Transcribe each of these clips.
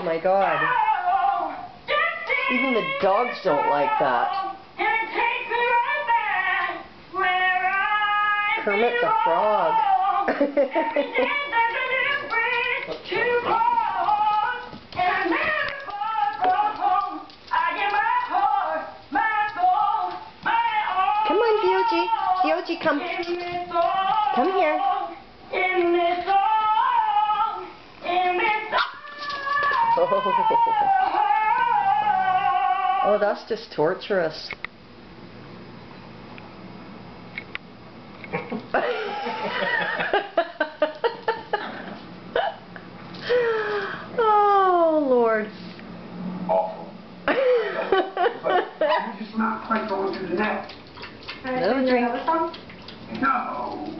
my God. Even the dogs don't like that. Kermit the Frog. Come on, Fioji. Fioji, come. Come here. Oh, that's just torturous. Oh, Lord. Awful. But you're just not quite going to the net. Another drink. No.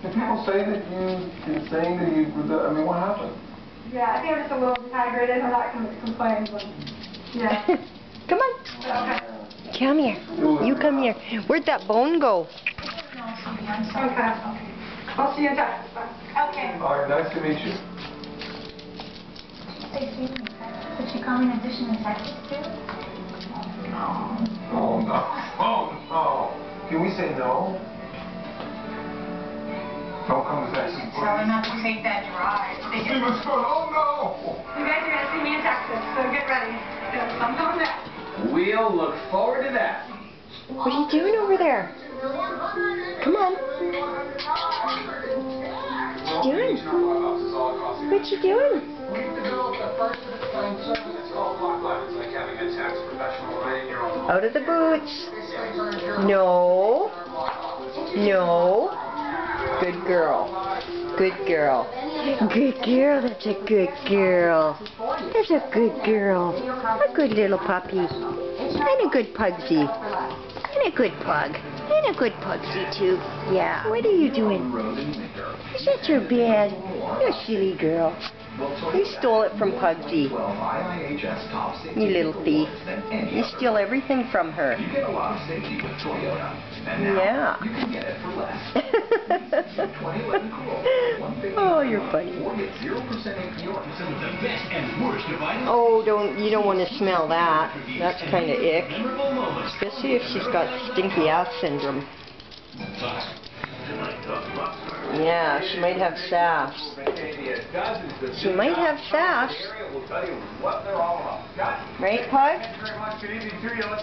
Did people say that you saying that you, I mean, what happened? Yeah, I think I'm just a little dehydrated. I'm not going to complain, but yeah. Come on. Okay. Come here. You come here. Where'd that bone go? Okay. I'll see you in Texas. Okay. All right, nice to meet you. Did she come in addition to Texas too? No. Oh, no. Oh, no. Can we say no? Don't come to Texas, please. Tell her not to take that drive. She was good. Oh, no. You guys are going to see me in Texas, so get ready. I'm coming back. We'll look forward to that. What are you doing over there? Come on. What you doing? What you doing? Out of the boots. No. No. Good girl. Good girl. Good girl. That's a good girl. That's a good girl. A good little puppy. And a good pugsy. And a good pug. And a good pugsy too. Yeah. What are you doing? Is that your bed? You silly girl. You stole it from Pugsy. You little thief. You steal everything from her. Yeah. Oh, you're funny. Oh, you don't want to smell that. That's kind of ick. Especially if she's got stinky ass syndrome. Yeah, she might have sass. She might have sass. Right, Pug?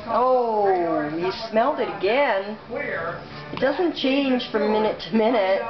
Oh, you smelled it again. It doesn't change from minute to minute.